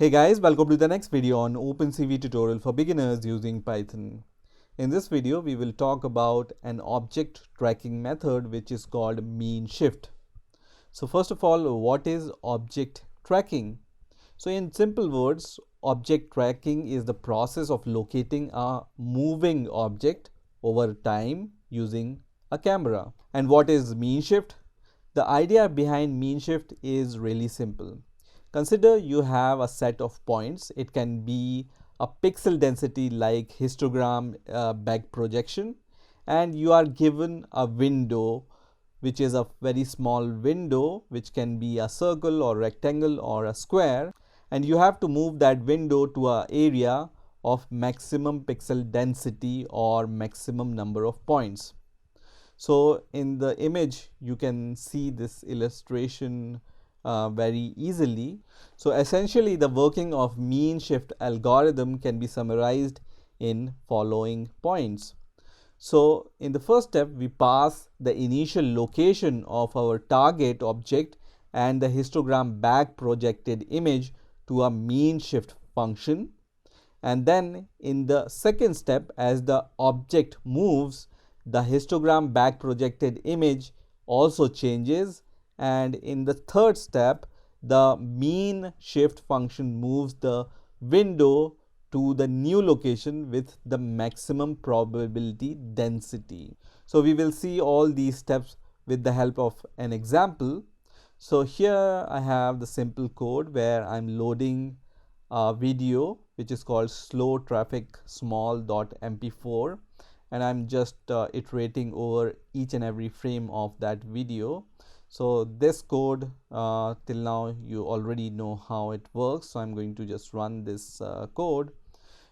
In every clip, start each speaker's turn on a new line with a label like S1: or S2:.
S1: Hey guys, welcome to the next video on OpenCV tutorial for beginners using Python. In this video, we will talk about an object tracking method which is called mean shift. So first of all, what is object tracking? So in simple words, object tracking is the process of locating a moving object over time using a camera. And what is mean shift? The idea behind mean shift is really simple. Consider you have a set of points. It can be a pixel density like histogram back projection, and you are given a window which is a very small window which can be a circle or rectangle or a square, and you have to move that window to an area of maximum pixel density or maximum number of points. So in the image you can see this illustration very easily. So essentially the working of mean shift algorithm can be summarized in following points. So in the first step, we pass the initial location of our target object and the histogram back projected image to a mean shift function. And then in the second step, as the object moves, the histogram back projected image also changes, and in the third step the mean shift function moves the window to the new location with the maximum probability density. So we will see all these steps with the help of an example. So here I have the simple code where I'm loading a video which is called slow traffic small.mp4, and I'm just iterating over each and every frame of that video. So this code till now you already know how it works, so I'm going to just run this code,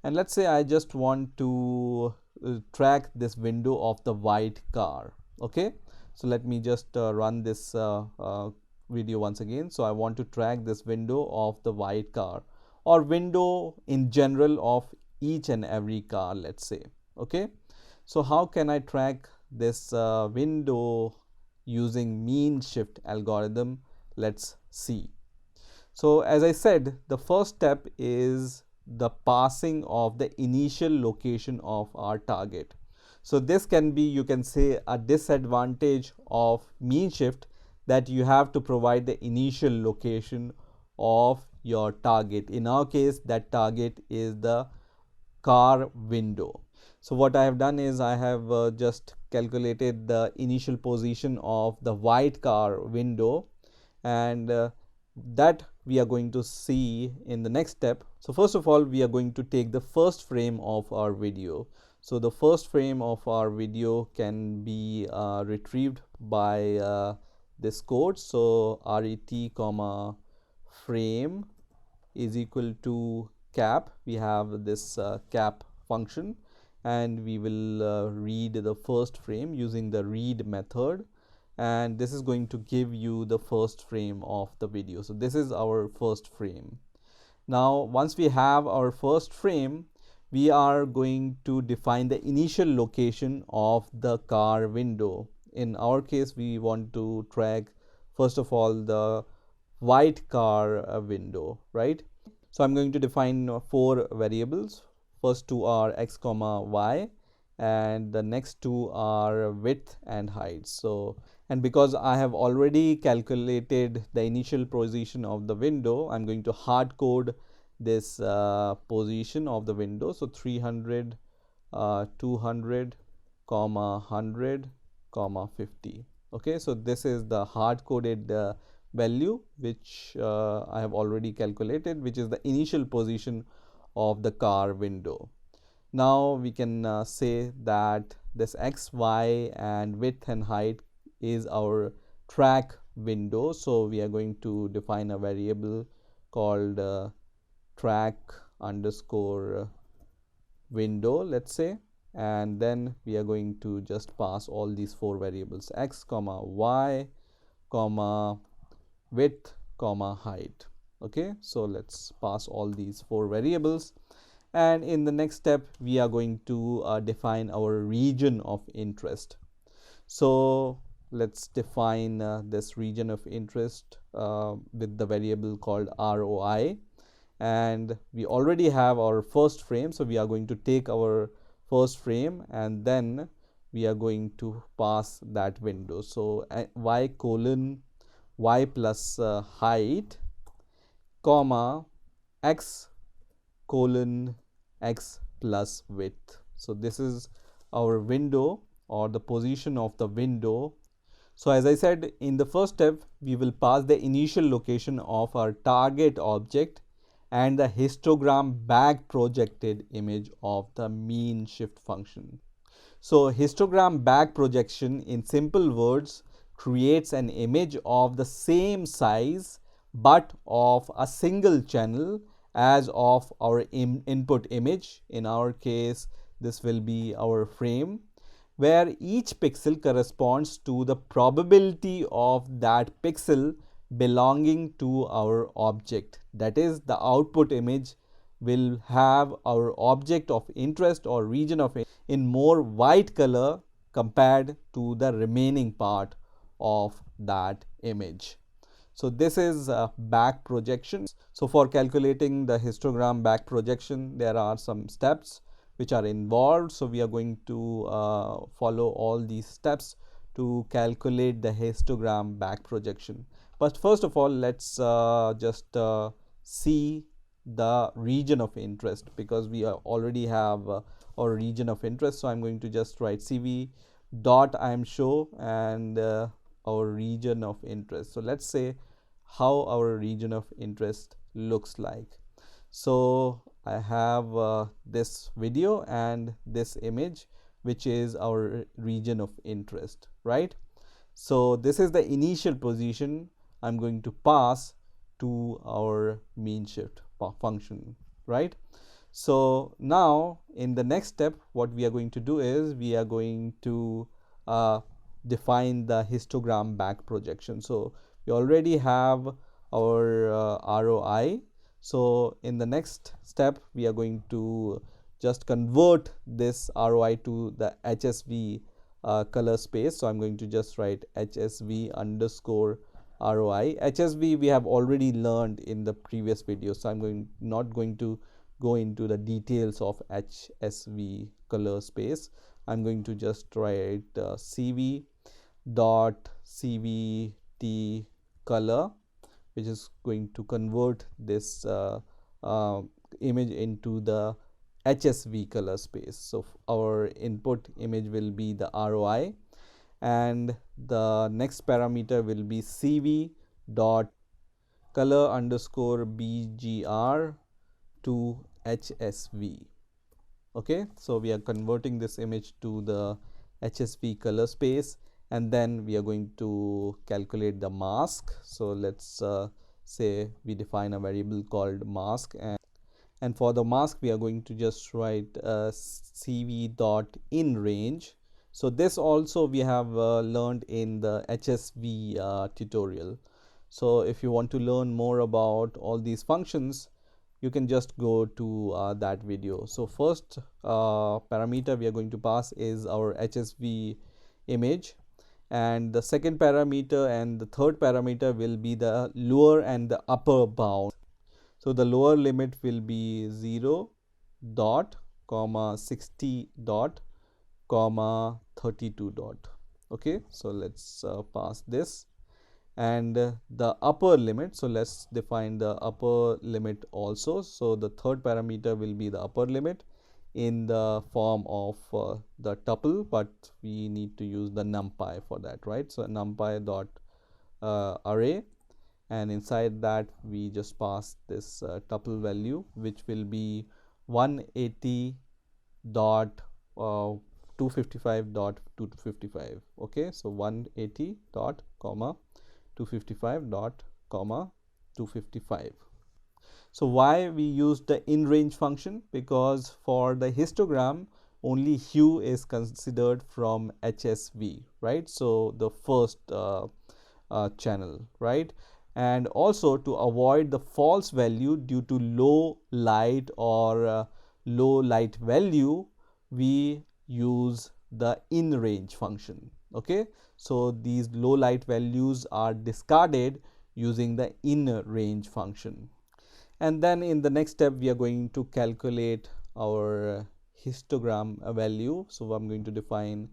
S1: and let's say I just want to track this window of the white car. Okay, so let me just run this video once again. So I want to track this window of the white car, or window in general of each and every car, let's say. Okay, so how can I track this window using mean shift algorithm? Let's see. So as I said, the first step is the passing of the initial location of our target. So this can be, you can say, a disadvantage of mean shift, that you have to provide the initial location of your target. In our case, that target is the car window. So what I have done is I have just calculated the initial position of the white car window, and that we are going to see in the next step. So first of all, we are going to take the first frame of our video. So the first frame of our video can be retrieved by this code. So ret comma frame is equal to cap. We have this cap function, and we will read the first frame using the read method, and this is going to give you the first frame of the video. So this is our first frame. Now once we have our first frame, we are going to define the initial location of the car window. In our case, we want to track first of all the white car window, right? So I'm going to define 4 variables. First two are x comma y, and the next two are width and height. So, and because I have already calculated the initial position of the window, I'm going to hard code this position of the window. So 300, 200, comma 100, comma 50. Okay, so this is the hard coded value which I have already calculated, which is the initial position of the car window. Now we can say that this x, y, and width and height is our track window. So we are going to define a variable called track underscore window, let's say, and then we are going to just pass all these 4 variables: x comma y comma width comma height. Okay, so let's pass all these 4 variables, and in the next step we are going to define our region of interest. So let's define this region of interest with the variable called ROI, and we already have our first frame, so we are going to take our first frame and then we are going to pass that window. So y colon y plus height comma x colon x plus width. So this is our window or the position of the window. So as I said, in the first step, we will pass the initial location of our target object and the histogram back projected image of the mean shift function. So histogram back projection, in simple words, creates an image of the same size but of a single channel as of our input image. In our case, this will be our frame, where each pixel corresponds to the probability of that pixel belonging to our object. That is, the output image will have our object of interest or region of interest in more white color compared to the remaining part of that image. So this is back projection. So for calculating the histogram back projection, there are some steps which are involved. So we are going to follow all these steps to calculate the histogram back projection. But first of all, let's just see the region of interest, because we already have our region of interest. So I'm going to just write cv dot I'm show and our region of interest. So let's say how our region of interest looks like. So I have this video and this image, which is our region of interest, right? So this is the initial position I'm going to pass to our mean shift function, right? So now in the next step, what we are going to do is we are going to define the histogram back projection. So we already have our ROI. So in the next step, we are going to just convert this ROI to the HSV color space. So I'm going to just write HSV underscore ROI. HSV we have already learned in the previous video, so I'm not going to go into the details of HSV color space. I'm going to just write CV dot CVT color, which is going to convert this image into the HSV color space. So our input image will be the ROI, and the next parameter will be CV dot color underscore BGR to HSV. Okay, so we are converting this image to the HSV color space, and then we are going to calculate the mask. So let's say we define a variable called mask, and for the mask we are going to just write CV dot in range. So this also we have learned in the HSV tutorial. So if you want to learn more about all these functions, you can just go to that video. So first parameter we are going to pass is our HSV image, and the second parameter and the third parameter will be the lower and the upper bound. So the lower limit will be 0 dot comma 60 dot comma 32 dot. Okay, so let's pass this, and the upper limit, so let's define the upper limit also. So the third parameter will be the upper limit in the form of the tuple, but we need to use the numpy for that, right? So numpy dot array, and inside that we just pass this tuple value, which will be 180 dot 255 dot 255. Okay, so 180 dot comma 255 dot comma 255. So why we use the in range function? Because for the histogram only hue is considered from HSV, right? So the first channel, right? And also to avoid the false value due to low light or low light value, we use the in range function. Okay, so these low light values are discarded using the in range function. And then in the next step we are going to calculate our histogram value. So I'm going to define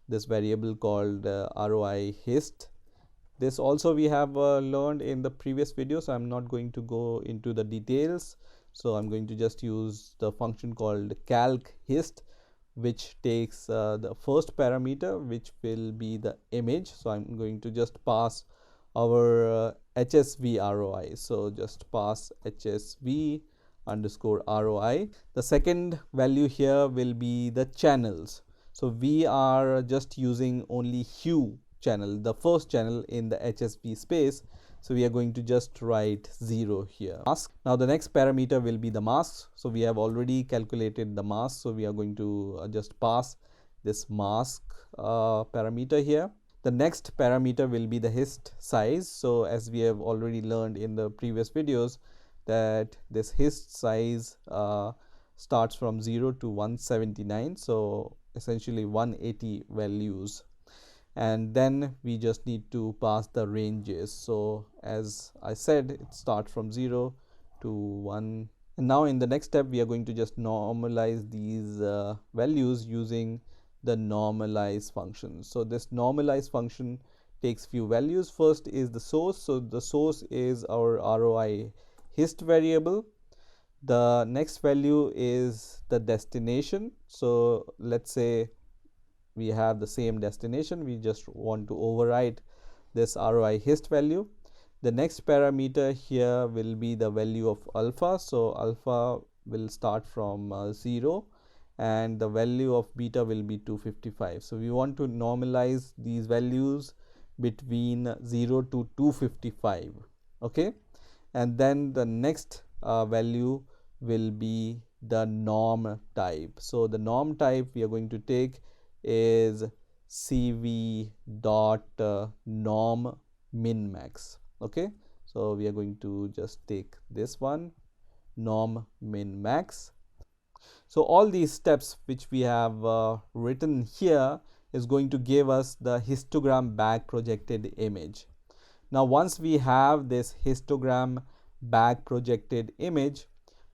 S1: this variable called ROI hist. This also we have learned in the previous video, so I'm not going to go into the details. So I'm going to just use the function called calc hist, which takes the first parameter, which will be the image. So I'm going to just pass our HSV ROI. So just pass HSV underscore ROI. The second value here will be the channels. So we are just using only hue channel, the first channel in the HSV space. So we are going to just write 0 here. Mask. Now the next parameter will be the mask. So we have already calculated the mask. So we are going to just pass this mask parameter here. The next parameter will be the hist size. So as we have already learned in the previous videos, that this hist size starts from 0 to 179. So essentially 180 values. And then we just need to pass the ranges. So as I said, it starts from 0 to 1. And now in the next step we are going to just normalize these values using the normalize function. So this normalize function takes few values. First is the source. So the source is our ROI hist variable. The next value is the destination. So let's say we have the same destination, we just want to overwrite this ROI hist value. The next parameter here will be the value of alpha. So alpha will start from 0 and the value of beta will be 255. So we want to normalize these values between 0 to 255. Okay, and then the next value will be the norm type. So the norm type we are going to take is CV dot norm min max. Okay, so we are going to just take this one, norm min max. So all these steps which we have written here is going to give us the histogram back projected image. Now once we have this histogram back projected image,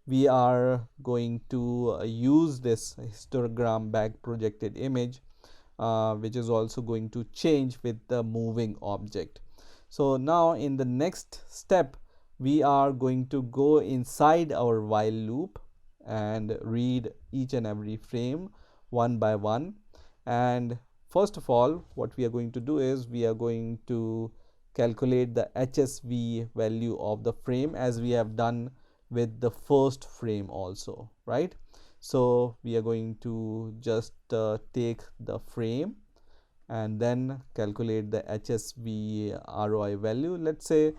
S1: we are going to use this histogram back projected image, which is also going to change with the moving object. So now in the next step we are going to go inside our while loop and read each and every frame one by one. And first of all, what we are going to do is we are going to calculate the HSV value of the frame, as we have done with the first frame also, right? So we are going to just take the frame and then calculate the HSV ROI value. Let's say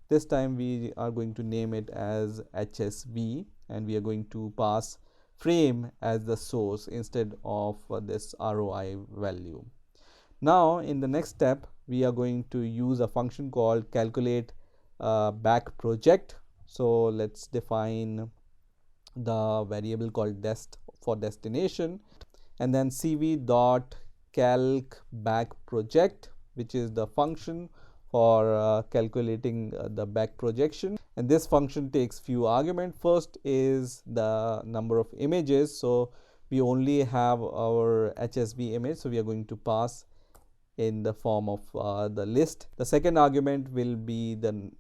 S1: this time we are going to name it as HSV, and we are going to pass frame as the source instead of this ROI value. Now in the next step we are going to use a function called calculate back project. So let's define the variable called dest for destination, and then cv dot calc back project, which is the function for calculating the back projection. And this function takes few arguments. First is the number of images. So we only have our HSV image, so we are going to pass in the form of the list. The second argument will be the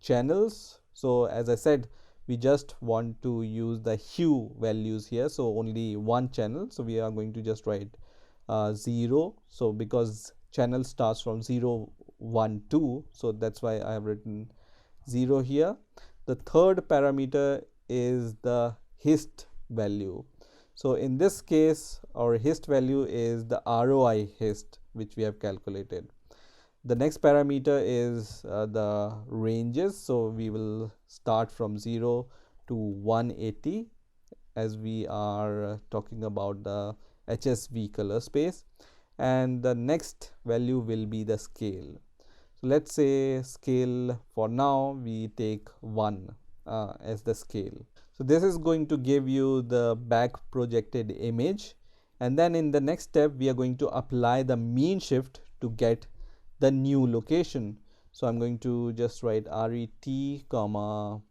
S1: channels. So as I said, we just want to use the hue values here, so only one channel. So we are going to just write 0. So because channel starts from 0, 1, 2, so that's why I have written 0 here. The third parameter is the hist value. So in this case our hist value is the ROI hist, which we have calculated. The next parameter is the ranges. So we will start from 0 to 180, as we are talking about the HSV color space. And the next value will be the scale. So let's say scale, for now we take 1 as the scale. So this is going to give you the back projected image. And then in the next step we are going to apply the mean shift to get the new location. So I'm going to just write ret comma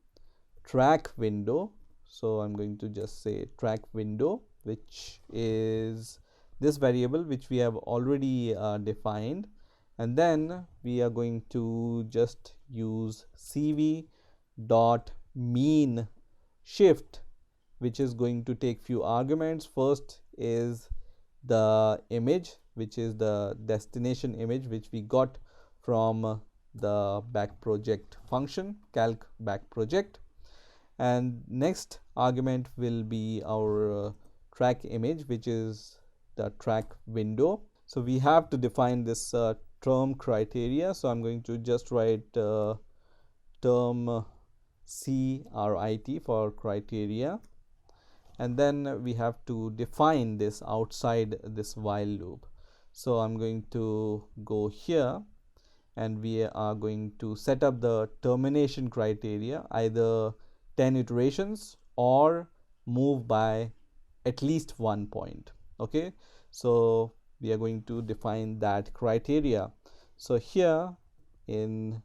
S1: track window. So I'm going to just say track window, which is this variable which we have already defined, and then we are going to just use cv dot mean shift, which is going to take few arguments. First is the image, which is the destination image which we got from the back project function, calc back project, and next argument will be our track image, which is the track window. So we have to define this term criteria. So I'm going to just write term CRIT for criteria, and then we have to define this outside this while loop. So I'm going to go here, and we are going to set up the termination criteria, either 10 iterations or move by at least 1 point. Okay, so we are going to define that criteria. So here in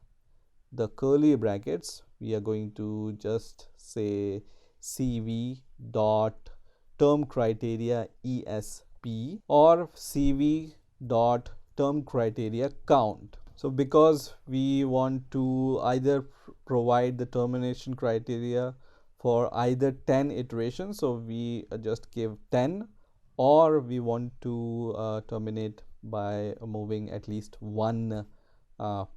S1: the curly brackets, we are going to just say cv dot term criteria esp or cv dot term criteria count. So because we want to either provide the termination criteria for either 10 iterations, so we just give 10, or we want to terminate by moving at least 1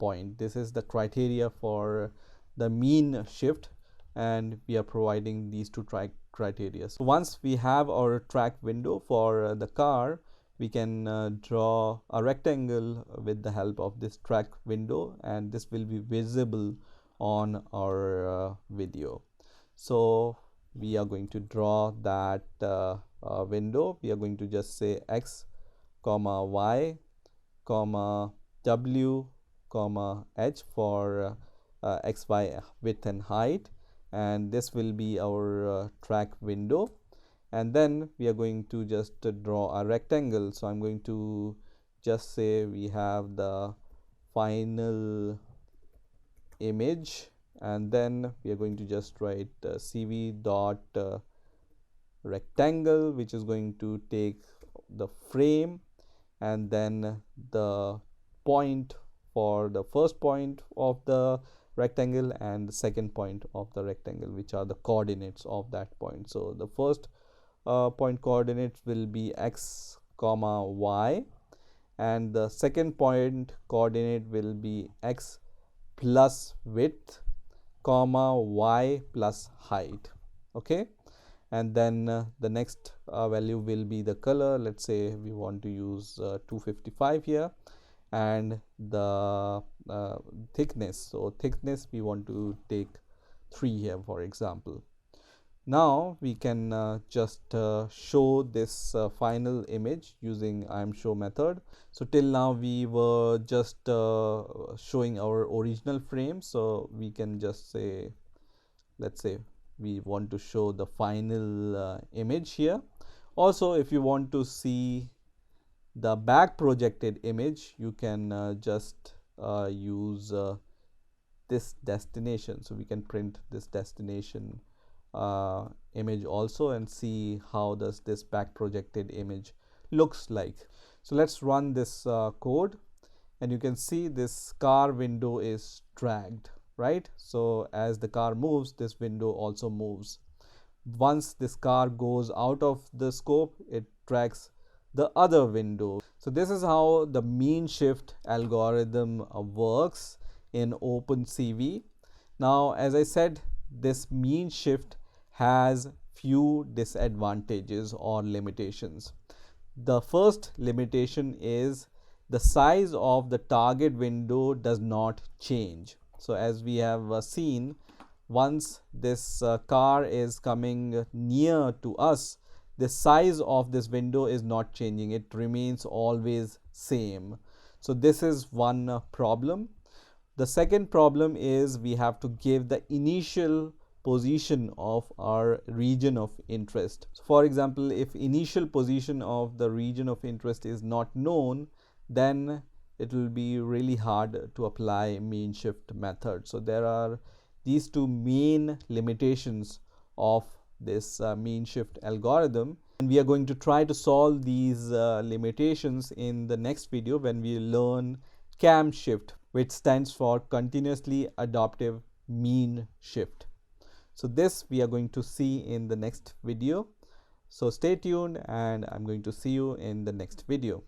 S1: point. This is the criteria for the mean shift, and we are providing these two criteria. So once we have our track window for the car, we can draw a rectangle with the help of this track window, and this will be visible on our video. So we are going to draw that window. We are going to just say x comma y comma w comma h for xy width and height, and this will be our track window. And then we are going to just draw a rectangle. So I'm going to just say we have the final image, and then we are going to just write cv dot rectangle, which is going to take the frame and then the point for the first point of the rectangle and the second point of the rectangle, which are the coordinates of that point. So the first point coordinates will be x comma y, and the second point coordinate will be x plus width comma y plus height. Okay, and then the next value will be the color. Let's say we want to use 255 here, and the thickness, so thickness we want to take 3 here, for example. Now we can just show this final image using IamShow method. So till now we were just showing our original frame, so we can just say, let's say we want to show the final image here. Also, if you want to see the back projected image, you can just use this destination. So we can print this destination image also and see how does this back projected image looks like. So let's run this code, and you can see this car window is dragged, right? So as the car moves, this window also moves. Once this car goes out of the scope, it drags the other window. So this is how the mean shift algorithm works in OpenCV. Now, as I said, this mean shift has few disadvantages or limitations. The first limitation is the size of the target window does not change. So as we have seen, once this car is coming near to us, the size of this window is not changing, it remains always same. So this is one problem. The second problem is we have to give the initial position of our region of interest. So for example, if initial position of the region of interest is not known, then it will be really hard to apply mean shift method. So there are these two main limitations of this mean shift algorithm, and we are going to try to solve these limitations in the next video when we learn CAM shift, which stands for continuously adaptive mean shift. So this we are going to see in the next video. So stay tuned, and I'm going to see you in the next video.